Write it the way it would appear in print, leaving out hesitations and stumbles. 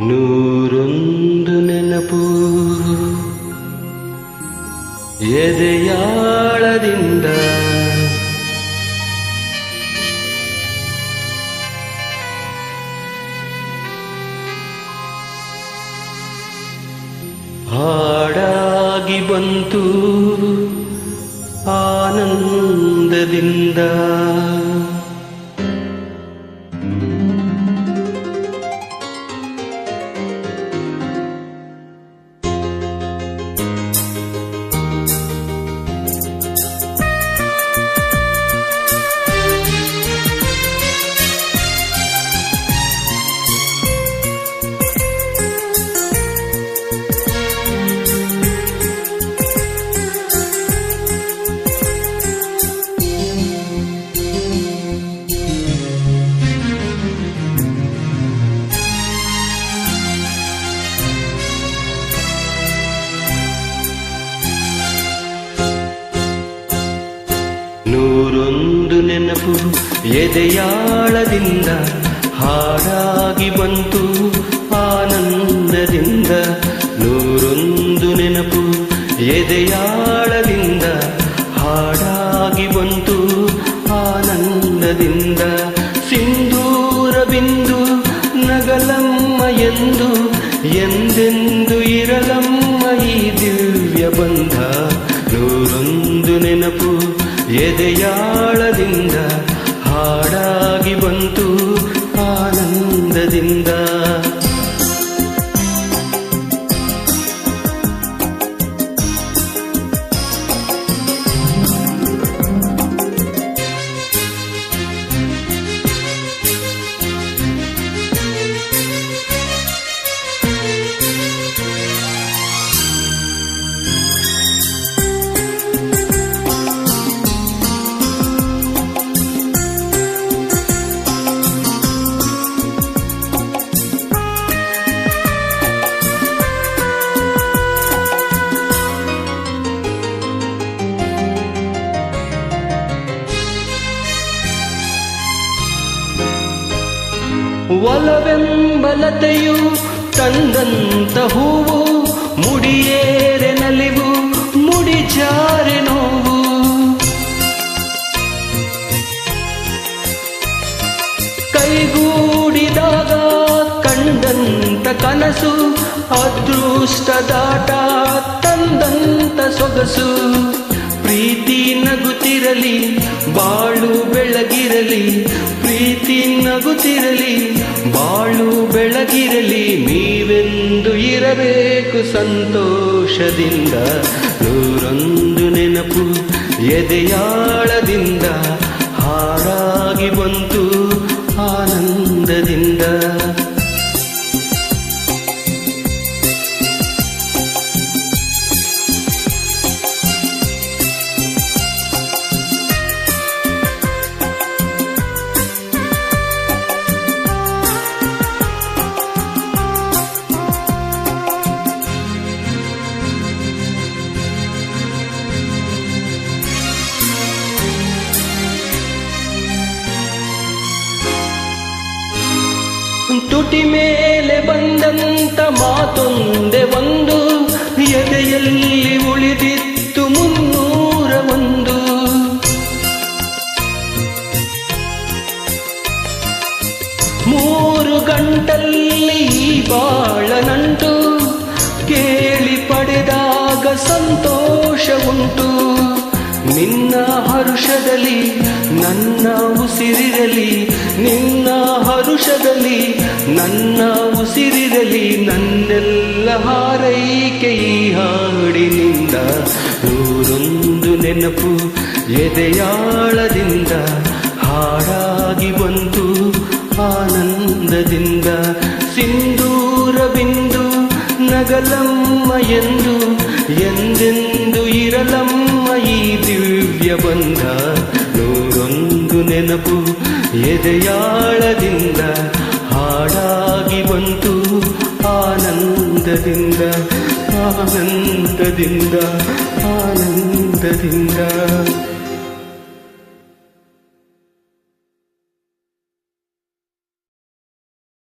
ನೂರೊಂದು ನೆನಪು ಎದೆಯಾಳದಿಂದ ಹಾಡಾಗಿ ಬಂತು ಆನಂದದಿಂದ. ನೂರೊಂದು ನೆನಪು ಎದೆಯಾಳದಿಂದ ಹಾಡಾಗಿ ಬಂತು ಆನಂದದಿಂದ. ನೂರೊಂದು ನೆನಪು ಎದೆಯಾಳದಿಂದ ಹಾಡಾಗಿ ಬಂತು ಆನಂದದಿಂದ. ಸಿಂಧೂರ ಬಿಂದು ನಗಲಮ್ಮ ಎಂದು ಎಂದೆಂದು ಇರಲಮ್ಮ ಈ ದಿವ್ಯ ಬಂಧ. ನೂರೊಂದು ನೆನಪು ಎದೆಯಾಳದಿಂದ ಹಾಡಾಗಿ ಬಂತು ಆನಂದದಿಂದ. ಒಲವೆಂಬಲತೆಯು ತಂದಂತ ಹೂವು ಮುಡಿಯೇರೆ ನಲಿವು ಮುಡಿಜಾರೆ ನೋವು. ಕೈಗೂಡಿದಾಗ ಕಂಡಂತ ಕನಸು ಅದೃಷ್ಟದಾಟ ತಂದಂತ ಸೊಗಸು. ಪ್ರೀತಿ ನಗುತ್ತಿರಲಿ ಬಾಳು ಬೆಳಗಿರಲಿ, ಪ್ರೀತಿ ನಗುತ್ತಿರಲಿ ಬಾಳು ಬೆಳಗಿರಲಿ. ನೀವೆಂದು ಇರಬೇಕು ಸಂತೋಷದಿಂದ. ನೂರೊಂದು ನೆನಪು ಎದೆಯಾಳದಿಂದ ಹಾಡಾಗಿ ಬಂತು ಆನಂದದಿಂದ. ತುಟಿ ಮೇಲೆ ಬಂದಂತ ಮಾತೊಂದೆ ಒಂದು, ಎದೆಯಲ್ಲಿ ಉಳಿದಿತ್ತು 301. ಮೂರು ಗಂಟಲ್ಲಿ ಬಾಳ ನಂಟು ಕೇಳಿ ಪಡೆದಾಗ ಸಂತೋಷ ಉಂಟು. ನಿನ್ನ ಹರುಷದಲ್ಲಿ ನನ್ನ ಉಸಿರಿರಲಿ, ನಿನ್ನ ಹರುಷದಲ್ಲಿ ನನ್ನ ಉಸಿರಿರಲಿ. ನನ್ನೆಲ್ಲ ಹಾರೈಕೆ ಈ ಹಾಡಿನಿಂದ. ನೂರೊಂದು ನೆನಪು ಎದೆಯಾಳದಿಂದ ಹಾಡಾಗಿ ಬಂತು ಆನಂದದಿಂದ. ಸಿಂಧೂರ ಬಿಂದು ನಗಲಮ್ಮ ಎಂದು ಎಂದೆಂದು ಇರಲಮ್ಮ ಈ ದಿವ್ಯ ಬಂಧ. ನೂರೊಂದು ನೆನಪು ಎದೆಯಾಳದಿಂದ ಹಾಡಾಗಿ ಬಂತು ಆನಂದದಿಂದ, ಆನಂದದಿಂದ, ಆನಂದದಿಂದ.